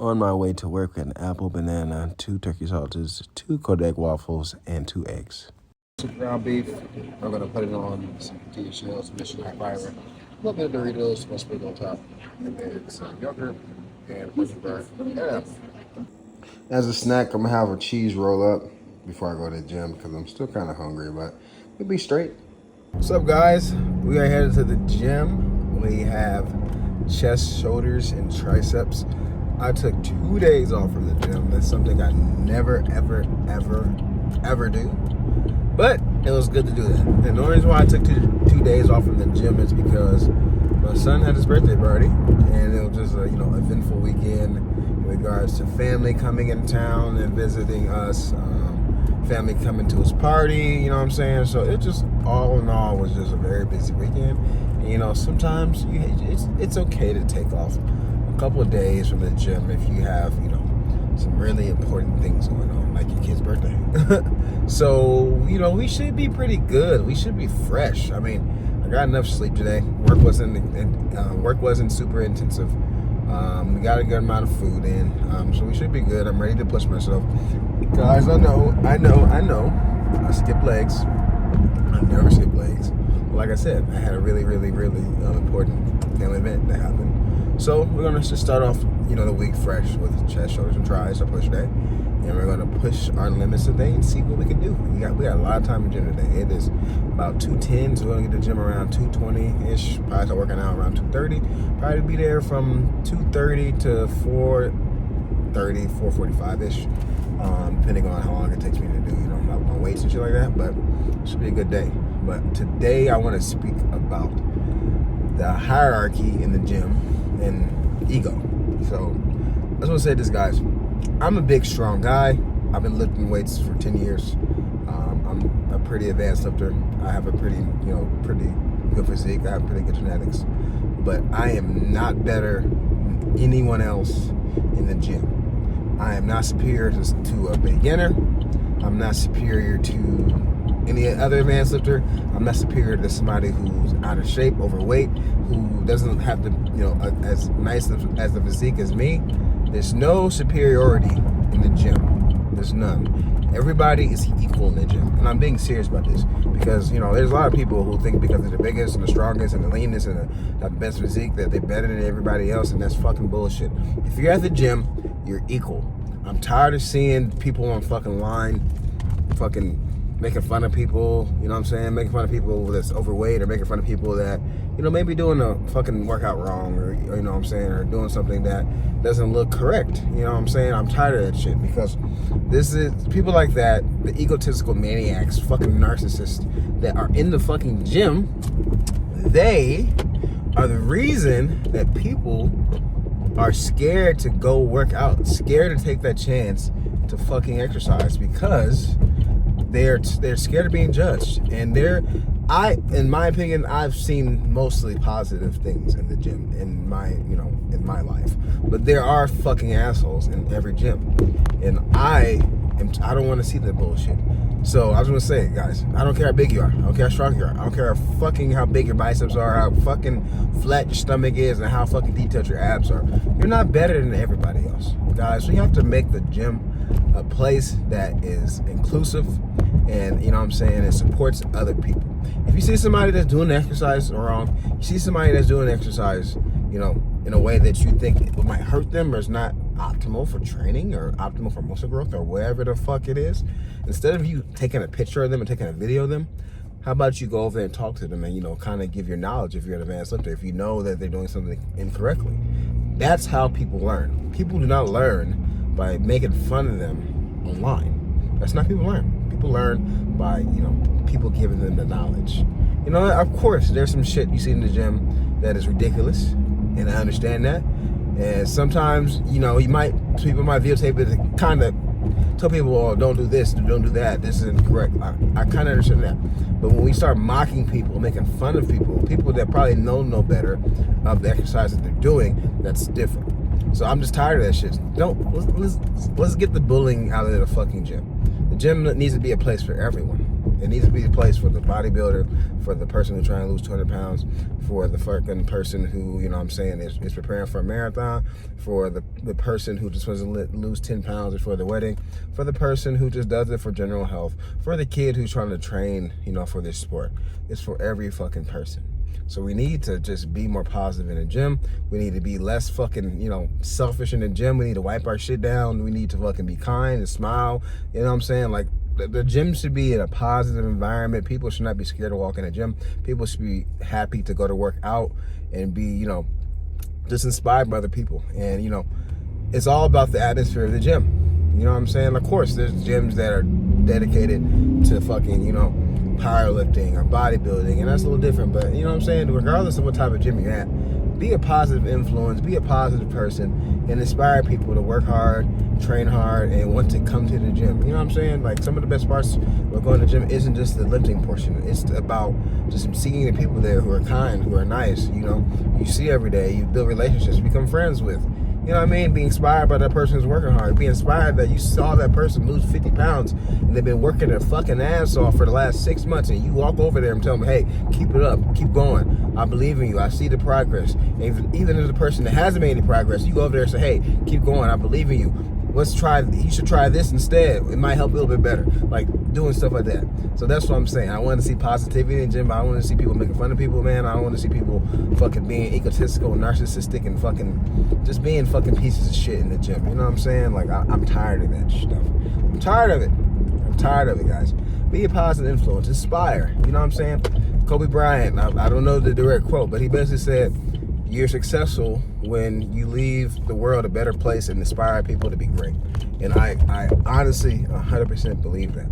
On my way to work, an apple, banana, 2 turkey salters, 2 Kodak waffles, and 2 eggs. Some ground beef. I'm gonna put it on some tortilla shells, mission high fiber, a little bit of Doritos, one sprinkle on top, and then some yogurt and push burn. Yeah. As a snack, I'm gonna have a cheese roll up before I go to the gym because I'm still kind of hungry, but it'll be straight. What's up, guys? We are headed to the gym. We have chest, shoulders, and triceps. I took 2 days off from the gym. That's something I never, ever do. But it was good to do that. And the reason why I took two days off from the gym is because my son had his birthday party, and it was just a eventful weekend in regards to family coming in town and visiting us, family coming to his party. You know what I'm saying? So it just all in all was just a very busy weekend. And, sometimes it's okay to take off a couple of days from the gym if you have some really important things going on, like your kid's birthday. So, we should be pretty good. We should be fresh. I mean, I got enough sleep today. Work wasn't super intensive. We got a good amount of food in, so we should be good. I'm ready to push myself. Guys, I know. I skip legs. I never skip legs. But like I said, I had a really important family event that happened. So we're gonna just start off, the week fresh with chest, shoulders, and tries. I push day, and we're gonna push our limits today and see what we can do. We got a lot of time in the gym today. It is about 2:10, so we're gonna get to the gym around 2:20-ish. Probably start working out around 2:30. Probably be there from 2:30 to 4:30, 4:45-ish, depending on how long it takes me to do, my weights and shit like that. But it should be a good day. But today I want to speak about the hierarchy in the gym and ego. So I just want to say this, guys. I'm a big, strong guy. I've been lifting weights for 10 years. I'm a pretty advanced lifter. I have a pretty good physique. I have pretty good genetics. But I am not better than anyone else in the gym. I am not superior to a beginner. I'm not superior to any other advanced lifter. I'm not superior to somebody who's out of shape, overweight, who doesn't have the, as nice as the physique as me. There's no superiority in the gym. There's none. Everybody is equal in the gym. And I'm being serious about this because, there's a lot of people who think because they're the biggest and the strongest and the leanest and the best physique that they're better than everybody else, and that's fucking bullshit. If you're at the gym, you're equal. I'm tired of seeing people on fucking line fucking making fun of people, making fun of people that's overweight, or making fun of people that, maybe doing a fucking workout wrong, or, or doing something that doesn't look correct. I'm tired of that shit because this is people like that, the egotistical maniacs, fucking narcissists that are in the fucking gym. They are the reason that people are scared to go work out, scared to take that chance to fucking exercise because they're scared of being judged. And in my opinion, I've seen mostly positive things in the gym in my life. But there are fucking assholes in every gym. And I don't want to see that bullshit. So I was gonna say, guys, I don't care how big you are, I don't care how strong you are, I don't care how big your biceps are, how fucking flat your stomach is, and how fucking detailed your abs are. You're not better than everybody else, guys. So you have to make the gym a place that is inclusive and, it supports other people. If you see somebody that's doing the exercise wrong, you see somebody that's doing exercise, in a way that you think it might hurt them or is not optimal for training or optimal for muscle growth or whatever the fuck it is, instead of you taking a picture of them and taking a video of them, how about you go over there and talk to them and, kind of give your knowledge if you're an advanced lifter, if you know that they're doing something incorrectly. That's how people learn. People do not learn by making fun of them online. That's not how people learn. People learn by, people giving them the knowledge. Of course, there's some shit you see in the gym that is ridiculous, and I understand that. And sometimes, people might videotape it to kind of tell people, oh, don't do this, don't do that, this is incorrect. I kind of understand that. But when we start mocking people, making fun of people that probably know no better of the exercise that they're doing, that's different. So I'm just tired of that shit. Let's get the bullying out of the fucking gym. The gym needs to be a place for everyone. It needs to be a place for the bodybuilder, for the person who's trying to lose 200 pounds, for the fucking person who, you know what I'm saying, is preparing for a marathon, for the person who just wants to lose 10 pounds before the wedding, for the person who just does it for general health, for the kid who's trying to train, you know, for this sport. It's for every fucking person. So we need to just be more positive in the gym. We need to be less fucking, you know, selfish in the gym. We need to wipe our shit down. We need to fucking be kind and smile. You know what I'm saying? Like, the gym should be in a positive environment. People should not be scared to walk in the gym. People should be happy to go to work out and be, you know, just inspired by other people. And, you know, it's all about the atmosphere of the gym. You know what I'm saying? Of course, there's gyms that are dedicated to fucking, you know, powerlifting or bodybuilding, and that's a little different. But you know what I'm saying? Regardless of what type of gym you're at, be a positive influence, be a positive person, and inspire people to work hard, train hard, and want to come to the gym. You know what I'm saying? Like, some of the best parts of going to the gym isn't just the lifting portion. It's about just seeing the people there who are kind, who are nice, you know, you see every day, you build relationships, you become friends with. You know what I mean? Be inspired by that person who's working hard. Be inspired that you saw that person lose 50 pounds and they've been working their fucking ass off for the last 6 months, and you walk over there and tell them, hey, keep it up, keep going. I believe in you. I see the progress. And even if the person that hasn't made any progress, you go over there and say, hey, keep going. I believe in you. You should try this instead. It might help a little bit better. Like, doing stuff like that. So that's what I'm saying. I want to see positivity in the gym. I don't want to see people making fun of people, man. I don't want to see people fucking being egotistical, narcissistic, and fucking just being fucking pieces of shit in the gym. You know what I'm saying? Like, I'm tired of that stuff. I'm tired of it. I'm tired of it, guys. Be a positive influence. Inspire. You know what I'm saying? Kobe Bryant, I don't know the direct quote, but he basically said, you're successful when you leave the world a better place and inspire people to be great. And I honestly 100% believe that.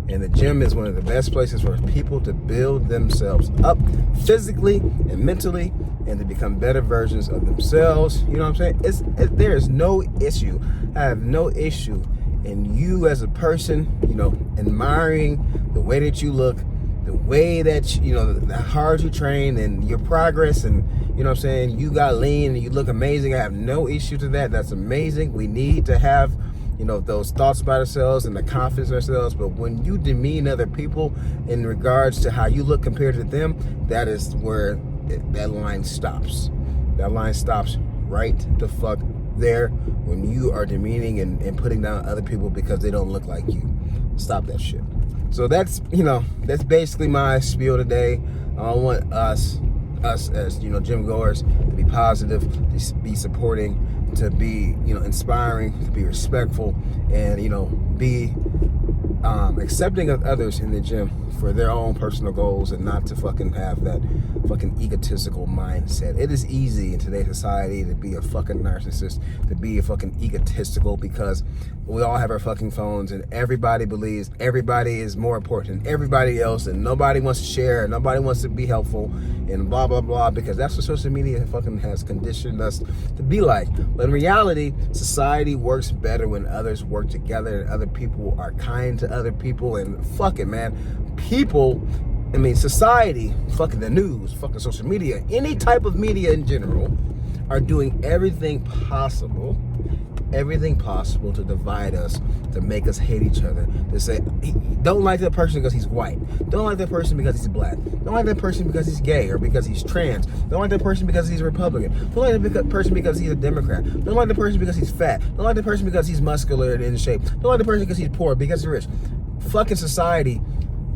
And the gym is one of the best places for people to build themselves up physically and mentally, and to become better versions of themselves. You know what I'm saying? There is no issue. I have no issue in you as a person, you know, admiring the way that you look, the way that, you know, the hard you train and your progress, and, you know what I'm saying, you got lean and you look amazing. I have no issue to that. That's amazing. We need to have, you know, those thoughts about ourselves and the confidence in ourselves. But when you demean other people in regards to how you look compared to them, that is where that line stops. That line stops right the fuck there, when you are demeaning and putting down other people because they don't look like you. Stop that shit. So that's, you know, that's basically my spiel today. I want us as, you know, gym goers to be positive, to be supporting, to be, you know, inspiring, to be respectful, and, you know, be accepting of others in the gym for their own personal goals, and not to fucking have that fucking egotistical mindset. It is easy in today's society to be a fucking narcissist, to be a fucking egotistical, because we all have our fucking phones, and everybody believes everybody is more important than everybody else, and nobody wants to share, nobody wants to be helpful, and blah blah blah, because that's what social media fucking has conditioned us to be like. But in reality, society works better when others work together and other people are kind to other people. And fuck it, man, society, fucking the news, fucking social media, any type of media in general, are doing everything possible to divide us, to make us hate each other, to say, don't like that person because he's white, don't like that person because he's black, don't like that person because he's gay or because he's trans, don't like that person because he's a Republican, don't like that person because he's a Democrat, don't like the person because he's fat, don't like the person because he's muscular and in shape, don't like the person because he's poor, because he's rich. Fucking society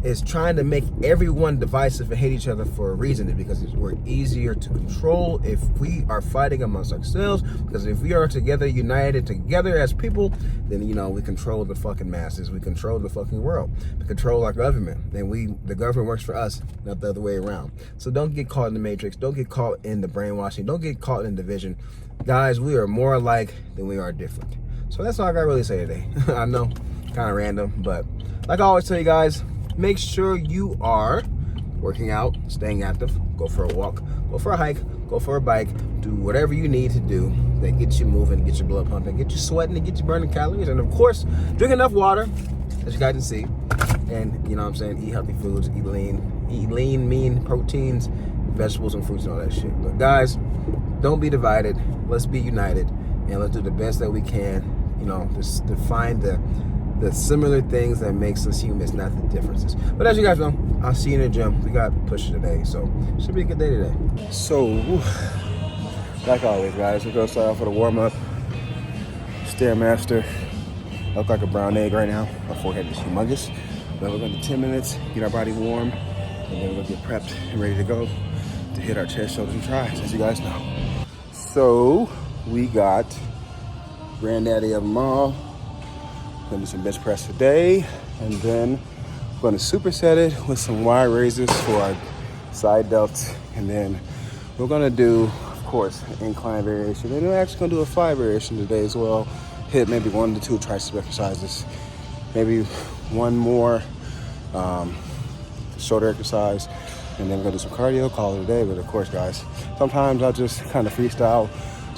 is trying to make everyone divisive and hate each other for a reason, because we're easier to control if we are fighting amongst ourselves. Because if we are together, united together as people, then, you know, we control the fucking masses, we control the fucking world, we control our government, and the government works for us, not the other way around. So don't get caught in the matrix, don't get caught in the brainwashing, don't get caught in division. Guys, we are more alike than we are different. So that's all I gotta really say today. I know, kind of random, but like I always tell you guys, make sure you are working out, staying active. Go for a walk, go for a hike, go for a bike, do whatever you need to do that gets you moving, get your blood pumping, get you sweating, and get you burning calories. And of course, drink enough water, as you guys can see. And, you know what I'm saying, eat healthy foods, eat lean, mean proteins, vegetables and fruits and all that shit. But guys, don't be divided. Let's be united, and let's do the best that we can, you know, to find the the similar things that makes us humans, not the differences. But as you guys know, I'll see you in the gym. We got push today, so should be a good day today. So, like always, guys, we're gonna start off with a warm up. Stairmaster. I look like a brown egg right now. My forehead is humongous. But we're gonna do 10 minutes, get our body warm, and then we're gonna get prepped and ready to go to hit our chest, shoulders, and tries, as you guys know. So we got granddaddy of them all. Gonna do some bench press today, and then we're gonna superset it with some wire raises for our side delts, and then we're gonna do, of course, an incline variation, and we're actually gonna do a fly variation today as well. Hit maybe 1 to 2 tricep exercises, maybe one more shoulder exercise, and then we're gonna do some cardio, call it a day. But of course, guys, sometimes I just kind of freestyle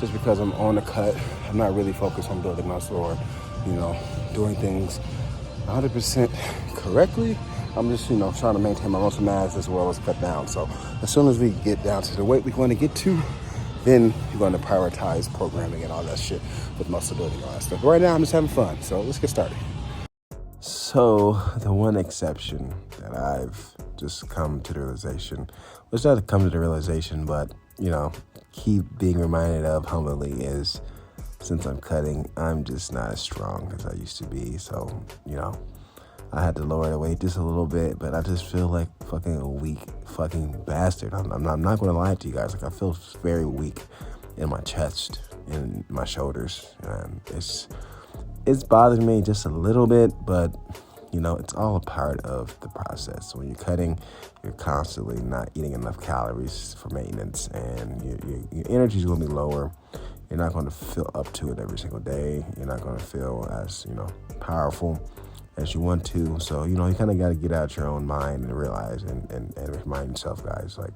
just because I'm on the cut. I'm not really focused on building muscle or, doing things 100% correctly. I'm just, trying to maintain my muscle mass as well as cut down. So as soon as we get down to the weight we want to get to, then you're going to prioritize programming and all that shit with muscle building and all that stuff. But right now, I'm just having fun. So let's get started. So the one exception that I've just come to the realization, was not to come to the realization, but, keep being reminded of humbly is, since I'm cutting, I'm just not as strong as I used to be. So, I had to lower the weight just a little bit, but I just feel like fucking a weak fucking bastard. I'm not going to lie to you guys. Like, I feel very weak in my chest and my shoulders. And it's bothering me just a little bit, but it's all a part of the process. So when you're cutting, you're constantly not eating enough calories for maintenance, and your energy is going to be lower. You're not going to feel up to it every single day. You're not going to feel as, powerful as you want to. So, you kind of got to get out your own mind and realize and remind yourself, guys, like,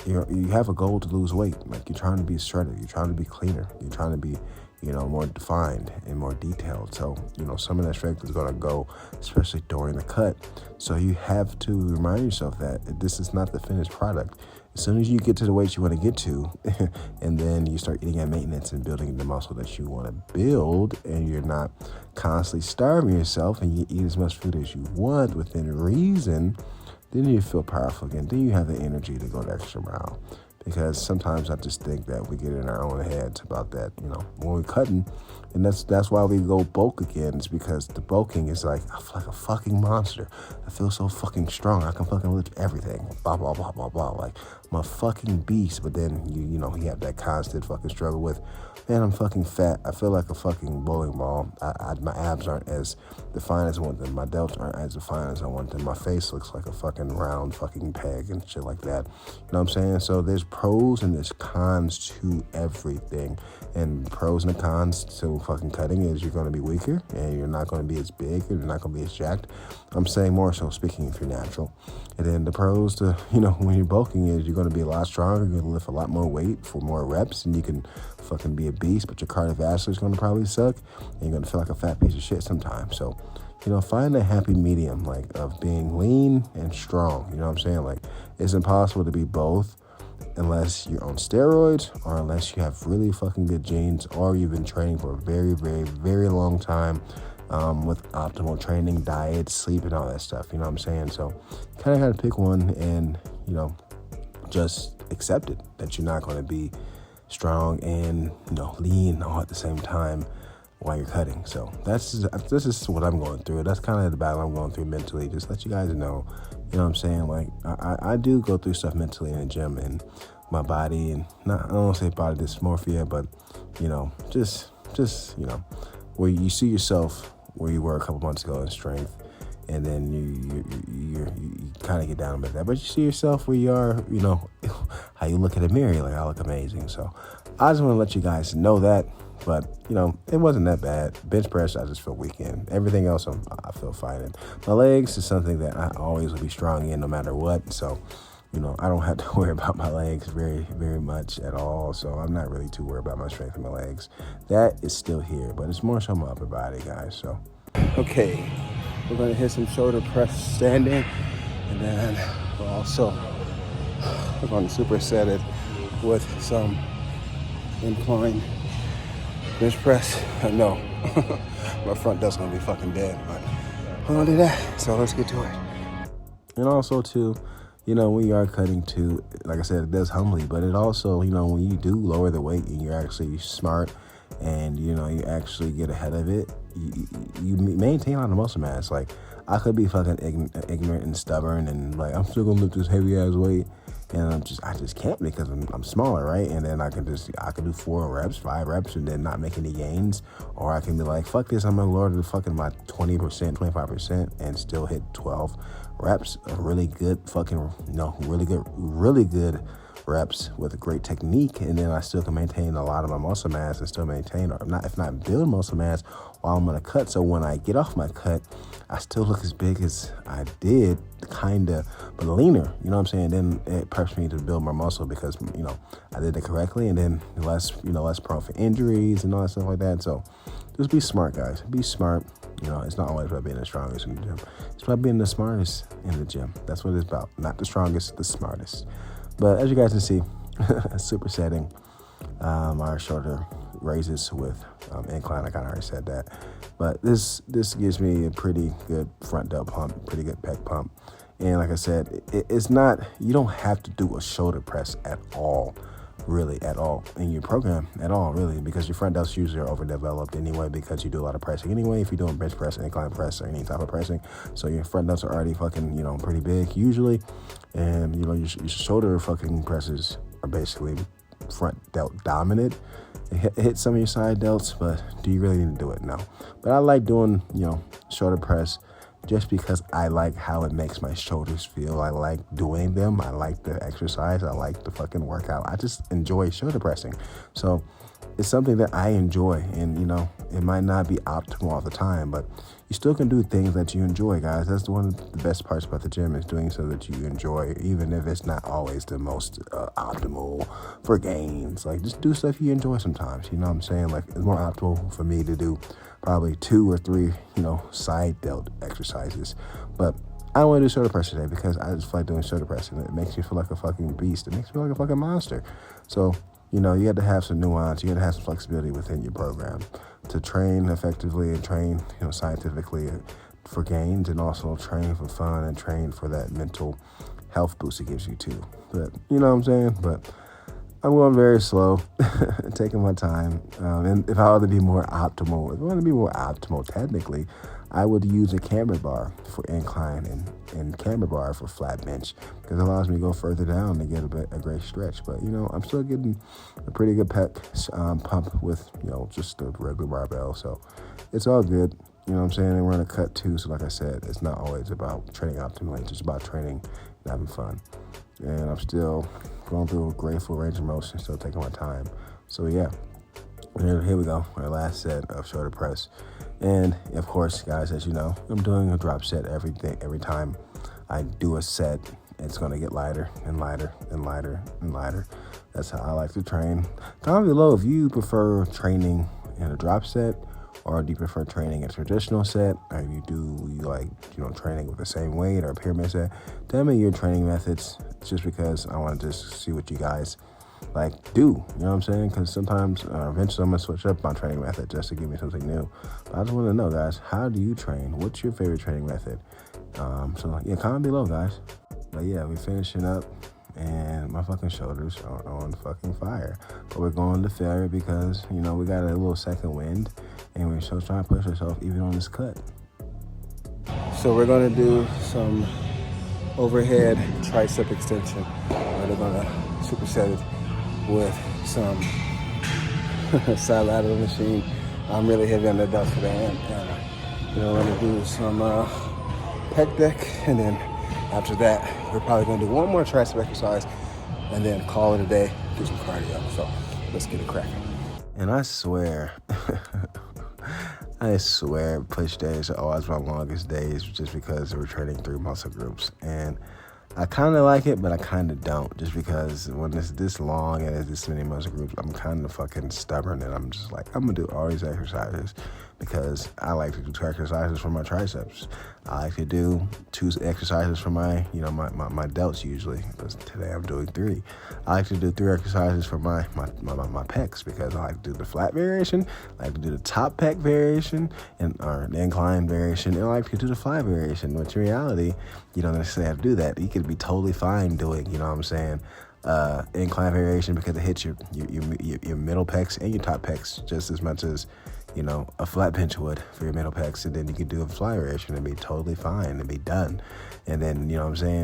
you have a goal to lose weight. Like, you're trying to be shredded. You're trying to be cleaner. You're trying to be, more defined and more detailed. So, some of that strength is going to go, especially during the cut. So you have to remind yourself that this is not the finished product. As soon as you get to the weight you want to get to, and then you start eating at maintenance and building the muscle that you want to build, and you're not constantly starving yourself, and you eat as much food as you want within reason, then you feel powerful again. Then you have the energy to go the extra mile. Because sometimes I just think that we get in our own heads about that, when we're cutting. And that's why we go bulk again. It's because the bulking is like, I feel like a fucking monster. I feel so fucking strong. I can fucking lift everything. Blah, blah, blah, blah, blah. Like, I'm a fucking beast. But then, you have that constant fucking struggle with, man, I'm fucking fat. I feel like a fucking bowling ball. My abs aren't as defined as I want them. My delts aren't as defined as I want them. My face looks like a fucking round fucking peg and shit like that. You know what I'm saying? So there's pros and there's cons to everything. And the pros and the cons to fucking cutting is you're going to be weaker and you're not going to be as big and you're not going to be as jacked. I'm saying more so speaking if you're natural. And then the pros to, when you're bulking is you're going to be a lot stronger. You're going to lift a lot more weight for more reps, and you can fucking be a beast, but your cardiovascular is going to probably suck and you're going to feel like a fat piece of shit sometimes. So, find a happy medium, like, of being lean and strong. You know what I'm saying? Like, it's impossible to be both unless you're on steroids or unless you have really fucking good genes or you've been training for a very, very, very long time with optimal training, diet, sleep, and all that stuff. You know what I'm saying? So kind of got to pick one and, just accept it that you're not going to be strong and, lean all at the same time while you're cutting. So this is what I'm going through. That's kind of the battle I'm going through mentally. Just let you guys know, you know what I'm saying? Like, I do go through stuff mentally in the gym and my body, and I don't want to say body dysmorphia, but, just where you see yourself where you were a couple months ago in strength, and then you kind of get down a bit there, but you see yourself where you are, how you look in the mirror, you're like, I look amazing. So I just want to let you guys know that. But, it wasn't that bad. Bench press, I just feel weak in. Everything else, I feel fine in. My legs is something that I always will be strong in no matter what. So, I don't have to worry about my legs very, very much at all. So I'm not really too worried about my strength in my legs. That is still here, but it's more so my upper body, guys. So, okay, we're going to hit some shoulder press standing. And then we're going to superset it with some incline bench press. No, we're my front delt's gonna be fucking dead. But we're gonna do that. So let's get to it. And also too, you know, when you are cutting too, like I said, it does humbly, but it also, you know, when you do lower the weight and you're actually smart and, you know, you actually get ahead of it, you maintain a lot of muscle mass. Like, I could be fucking ignorant and stubborn and like, I'm still gonna lift this heavy ass weight. And I just can't because I'm smaller, right? And then I can do 4 reps, 5 reps, and then not make any gains. Or I can be like, fuck this, I'm gonna lower to fucking my 20%, 25% and still hit 12 reps. A really good really good reps with a great technique. And then I still can maintain a lot of my muscle mass and still maintain, or not, if not build muscle mass while I'm gonna cut. So when I get off my cut, I still look as big as I did, kinda, but leaner, you know what I'm saying? Then it preps me to build more muscle because, you know, I did it correctly, and then less prone for injuries and all that stuff like that. So just be smart, guys. Be smart. You know, it's not always about being the strongest in the gym. It's about being the smartest in the gym. That's what it's about. Not the strongest, the smartest. But as you guys can see, supersetting our shoulder raises with incline. I kind of already said that. But this gives me a pretty good front delt pump, pretty good pec pump. And like I said, it's not, you don't have to do a shoulder press at all, really, at all in your program, at all, really, because your front delts usually are overdeveloped anyway because you do a lot of pressing anyway if you're doing bench press, incline press, or any type of pressing. So your front delts are already fucking, you know, pretty big usually. And, you know, your shoulder fucking presses are basically front delt dominant. It hits some of your side delts, but do you really need to do it? No. But I like doing, you know, shoulder press just because I like how it makes my shoulders feel. I like doing them. I like the exercise. I like the fucking workout. I just enjoy shoulder pressing. So it's something that I enjoy. And, you know, it might not be optimal all the time, but you still can do things that you enjoy, guys. That's one of the best parts about the gym, is doing so that you enjoy, even if it's not always the most optimal for gains. Like, just do stuff you enjoy sometimes. You know what I'm saying? Like, it's more optimal for me to do probably 2 or 3, you know, side delt exercises. But I don't want to do shoulder press today because I just feel like doing shoulder press, and it makes me feel like a fucking beast. It makes me feel like a fucking monster. So, you know, you have to have some nuance. You got to have some flexibility within your program to train effectively and train, you know, scientifically for gains, and also train for fun and train for that mental health boost it gives you too. But, you know what I'm saying? But I'm going very slow, taking my time. And if I want to be more optimal, technically, I would use a camber bar for incline and camber bar for flat bench, because it allows me to go further down to get a great stretch. But, you know, I'm still getting a pretty good pec pump with, you know, just a regular barbell. So it's all good. You know what I'm saying? And we're going to cut too. So like I said, it's not always about training optimally. It's just about training and having fun. And I'm still going through a grateful range of motion, still taking my time. So yeah, here we go, our last set of shoulder press. And of course, guys, as you know, I'm doing a drop set every time I do a set. It's going to get lighter and lighter and lighter and lighter. That's how I like to train. Comment below if you prefer training in a drop set, or do you prefer training in a traditional set, or you like, you know, training with the same weight or a pyramid set. Tell me your training methods, just because I want to just see what you guys like do, you know what I'm saying? Because sometimes eventually I'm gonna switch up my training method just to give me something new. But I just want to know, guys, how do you train? What's your favorite training method? So yeah, comment below, guys. But yeah, we're finishing up, and my fucking shoulders are on fucking fire. But we're going to failure because, you know, we got a little second wind, and we're still trying to push ourselves even on this cut. So we're gonna do some overhead tricep extension. We're gonna superset it with some side lateral machine. I'm really heavy on the delts today, and you know, we're gonna do some pec deck, and then after that, we're probably gonna do one more tricep exercise, and then call it a day, do some cardio. So let's get it cracking. And I swear, push days are always my longest days, just because we're training 3 muscle groups. And I kind of like it, but I kind of don't, just because when it's this long and it's this many muscle groups, I'm kind of fucking stubborn, and I'm just like, I'm going to do all these exercises because I like to do 2 exercises for my triceps. I like to do 2 exercises for my, my delts usually. But today I'm doing 3. I like to do 3 exercises for my pecs, because I like to do the flat variation, I like to do the top pec variation, or the incline variation, and I like to do the fly variation. Which in reality, you don't necessarily have to do that. You could be totally fine doing, incline variation, because it hits your middle pecs and your top pecs just as much as a flat bench would for your middle pecs. And then you could do a fly variation and be totally fine and be done. And then,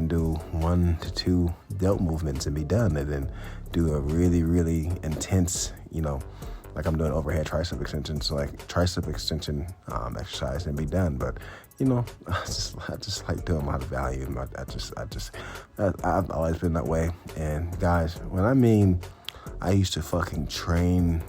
do 1 to 2 delt movements and be done. And then do a really, really intense, like I'm doing overhead tricep extensions, so like tricep extension exercise and be done. But, I just like doing a lot of value. I've always been that way. And guys, I used to fucking train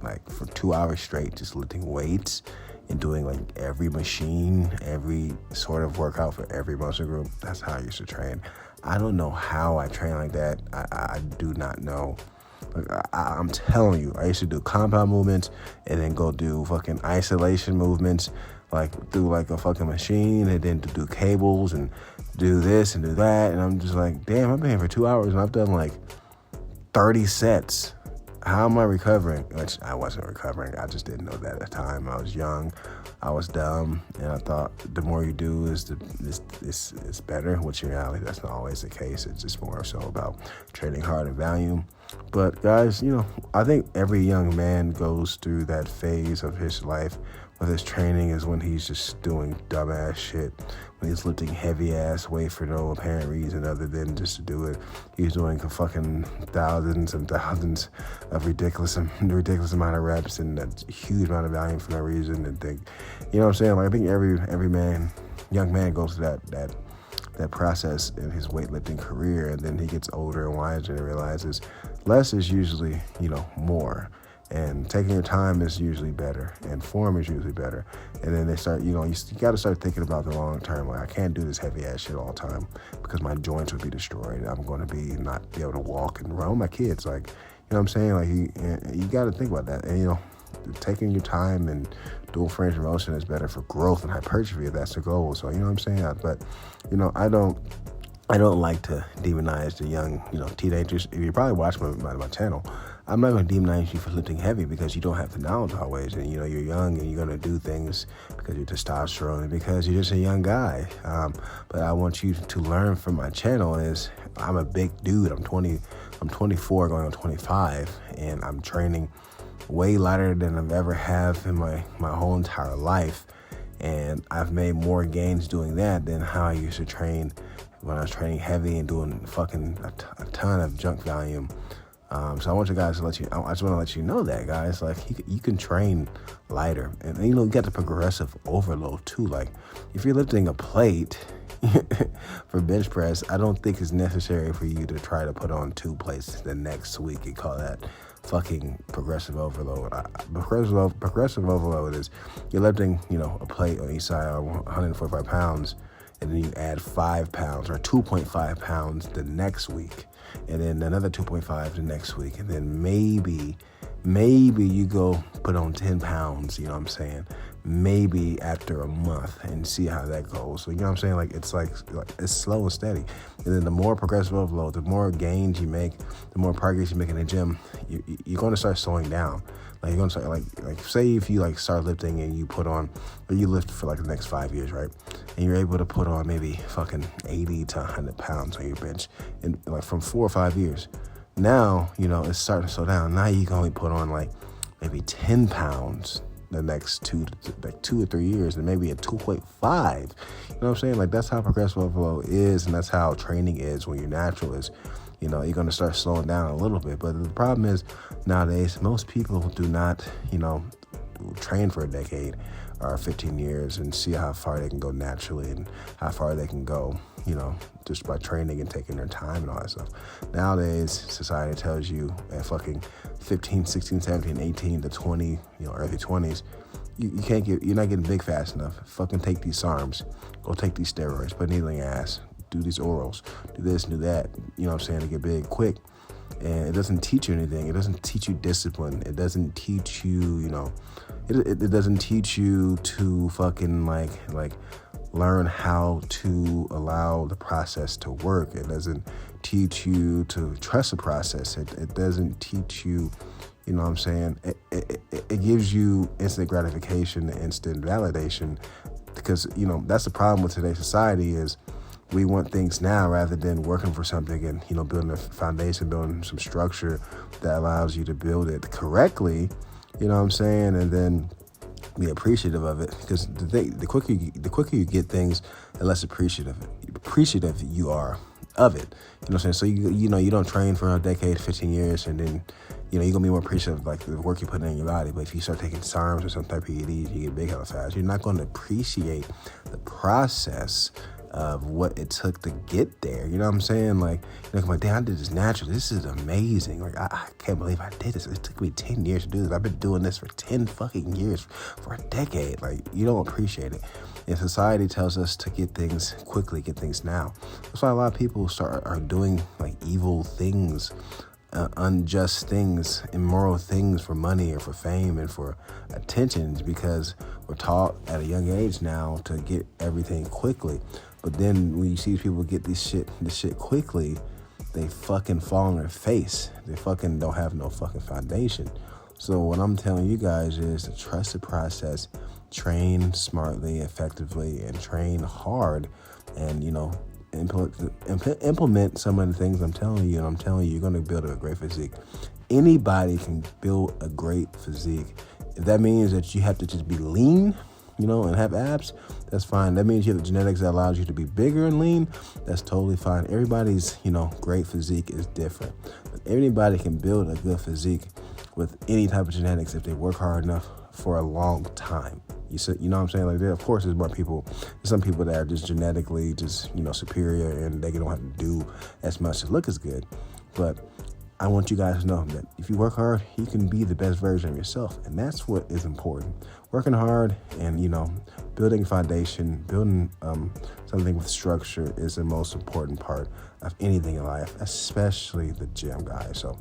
like for 2 hours straight, just lifting weights and doing like every machine, every sort of workout for every muscle group. That's how I used to train. I don't know how I train like that. I do not know. Like, I'm telling you, I used to do compound movements and then go do fucking isolation movements, like through like a fucking machine, and then to do cables and do this and do that. And I'm just like, damn, I've been here for 2 hours and I've done like 30 sets. How am I recovering? Which I wasn't recovering. I just didn't know that at the time. I was young, I was dumb, and I thought the more you do is better, which in reality, that's not always the case. It's just more so about training hard and volume. But guys, I think every young man goes through that phase of his life with his training, is when he's just doing dumbass shit, when he's lifting heavy ass weight for no apparent reason other than just to do it. He's doing a fucking thousands and thousands of ridiculous amount of reps and a huge amount of volume for no reason. And think, you know what I'm saying? Like, I think every young man goes through that process in his weightlifting career, and then he gets older and wiser and realizes less is usually, more. And taking your time is usually better, and form is usually better. And then they start, you got to start thinking about the long term. Like, I can't do this heavy ass shit all the time because my joints would be destroyed. I'm going to not be able to walk and run. My kids, like, what I'm saying? Like, you got to think about that. And, taking your time and dual range of motion is better for growth and hypertrophy if that's the goal. So, you know what I'm saying? But, I don't like to demonize the young, teenagers. If you probably watch my channel, I'm not going to demonize you for lifting heavy because you don't have the knowledge always. And, you're young and you're going to do things because you're testosterone and because you're just a young guy. But I want you to learn from my channel is I'm a big dude. I'm 24 going on 25, and I'm training way lighter than I've ever have in my whole entire life. And I've made more gains doing that than how I used to train when I was training heavy and doing fucking a ton of junk volume. So I want you guys to I just want to let you know that, guys, like, you can train lighter. And, you got the progressive overload too. Like, if you're lifting a plate for bench press, I don't think it's necessary for you to try to put on 2 plates the next week and call that fucking progressive overload. Progressive overload is you're lifting, a plate on each side of 145 pounds, and then you add 5 pounds or 2.5 pounds the next week, and then another 2.5 the next week, and then maybe you go put on 10 pounds, maybe after a month, and see how that goes. So, like it's slow and steady. And then the more progressive overload, the more gains you make, the more progress you make in the gym, you're going to start slowing down. Like, you're going to start, like say if you start lifting and you lift for the next 5 years, right? And you're able to put on maybe fucking 80 to 100 pounds on your bench and from 4 or 5 years. Now, it's starting to slow down. Now you can only put on maybe 10 pounds the next 2 or 3 years, and maybe a 2.5. You know what I'm saying? That's how progressive overload is, and that's how training is when you're natural is. You're going to start slowing down a little bit. But the problem is nowadays, most people do not, train for a decade or 15 years and see how far they can go naturally and how far they can go, just by training and taking their time and all that stuff. Nowadays, society tells you at fucking 15, 16, 17, 18 to 20, early 20s, you're not getting big fast enough. Fucking take these SARMs, go take these steroids, put a needle in your ass, do these orals, do this, do that, to get big quick. And it doesn't teach you anything. It doesn't teach you discipline. It doesn't teach you, it doesn't teach you to fucking like learn how to allow the process to work. It doesn't teach you to trust the process. It doesn't teach you, you know what I'm saying? It gives you instant gratification, instant validation, because, you know, that's the problem with today's society is we want things now rather than working for something and, you know, building a foundation, building some structure that allows you to build it correctly, you know what I'm saying? And then be appreciative of it, because the quicker you get things, the less appreciative you are of it. You know what I'm saying? So you know you don't train for a decade, 15 years, and then you know you're gonna be more appreciative of like the work you put in your body. But if you start taking SARMs or some type of EDs, you get big hella fast. You're not going to appreciate the process of what it took to get there. You know what I'm saying? Like, you know, damn, I did this naturally. This is amazing. Like, I can't believe I did this. It took me 10 years to do this. I've been doing this for 10 fucking years, for a decade. Like, you don't appreciate it. And society tells us to get things quickly, get things now. That's why a lot of people are doing like evil things, unjust things, immoral things for money or for fame and for attention, because we're taught at a young age now to get everything quickly. But then when you see people get this shit quickly, they fucking fall on their face. They fucking don't have no fucking foundation. So what I'm telling you guys is to trust the process, train smartly, effectively, and train hard, and, you know, implement some of the things I'm telling you. And I'm telling you, you're going to build a great physique. Anybody can build a great physique. If that means that you have to just be lean, you know, and have abs, that's fine. That means you have the genetics that allows you to be bigger and lean. That's totally fine. Everybody's, you know, great physique is different. But anybody can build a good physique with any type of genetics if they work hard enough for a long time. You know what I'm saying? Like, of course, there's some people that are just genetically just, you know, superior, and they don't have to do as much to look as good. But I want you guys to know that if you work hard, you can be the best version of yourself. And that's what is important. Working hard and, you know, building a foundation, building something with structure is the most important part of anything in life, especially the gym, guys. So,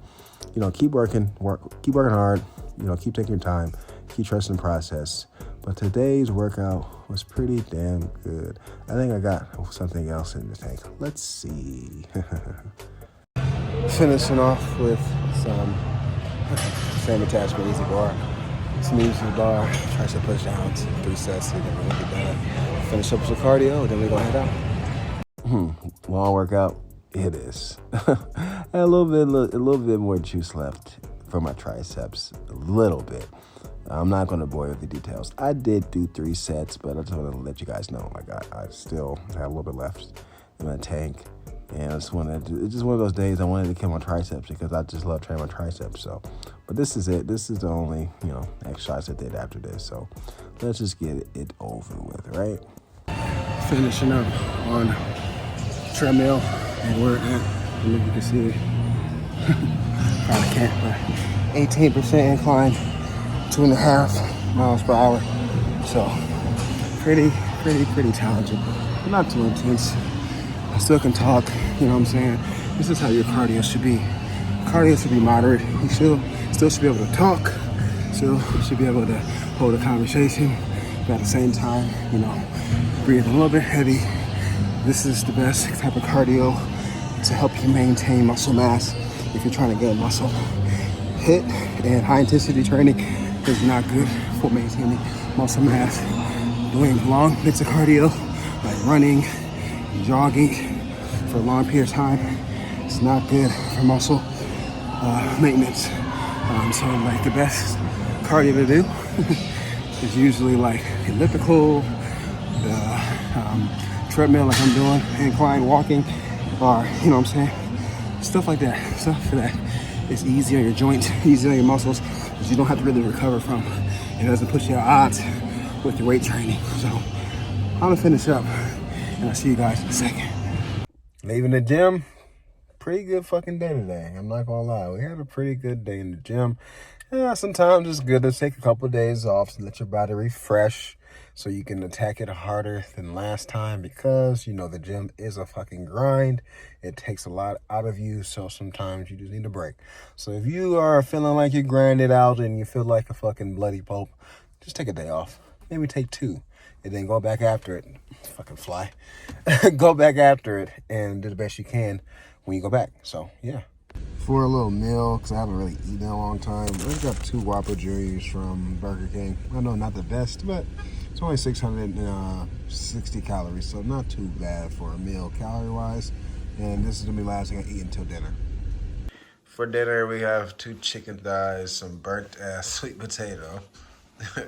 you know, keep working hard, you know, keep taking your time, keep trusting the process. But today's workout was pretty damn good. I think I got something else in the tank. Let's see. Finishing off with some same attachment easy bar, some easy bar, tricep push downs, 3 sets, and then we'll get done. Finish up with some cardio, then we're gonna head out. Long workout, it is. And a little bit more juice left for my triceps, a little bit. I'm not going to bore you with the details. I did do 3 sets, but I just want to let you guys know, like, I still have a little bit left in my tank. And it's just one of those days I wanted to kill my triceps because I just love training my triceps. So, but this is it. This is the only, you know, exercise I did after this. So let's just get it over with, right? Finishing up on treadmill, and we're at, I don't know if you can see it. Probably can't, but 18% incline, 2.5 miles per hour. So pretty challenging, but not too intense. I still can talk, you know what I'm saying? This is how your cardio should be. Cardio should be moderate. You still should be able to talk, still should be able to hold a conversation, but at the same time, you know, breathe a little bit heavy. This is the best type of cardio to help you maintain muscle mass if you're trying to gain muscle. HIIT and high intensity training is not good for maintaining muscle mass. Doing long bits of cardio, like running, jogging for a long period of time, it's not good for muscle maintenance. So like the best cardio to do is usually like elliptical, treadmill like I'm doing, incline walking, or, you know what I'm saying, stuff like that. Stuff that is easy on your joints, easy on your muscles, that you don't have to really recover from. It doesn't put you at odds with your weight training. So I'm gonna finish up, and I'll see you guys in a second. Leaving the gym, pretty good fucking day today. I'm not gonna lie, we had a pretty good day in the gym. Yeah, sometimes it's good to take a couple of days off to let your body refresh so you can attack it harder than last time, because, you know, the gym is a fucking grind. It takes a lot out of you, so sometimes you just need a break. So if you are feeling like you're grinded out and you feel like a fucking bloody pope, just take a day off. Maybe take 2, and then go back after it. Fucking fly. Go back after it and do the best you can when you go back. So yeah. For a little meal, because I haven't really eaten in a long time, I just got 2 Whopper Juniors from Burger King. I know not the best, but it's only 660 calories, so not too bad for a meal calorie-wise. And this is going to be the last thing I eat until dinner. For dinner, we have 2 chicken thighs, some burnt-ass sweet potato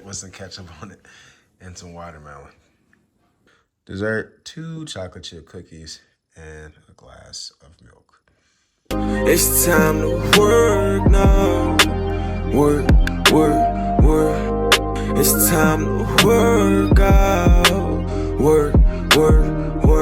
with some ketchup on it, and some watermelon. Dessert, 2 chocolate chip cookies, and a glass of milk. It's time to work now. Work, work, work. It's time to work out. Work, work, work.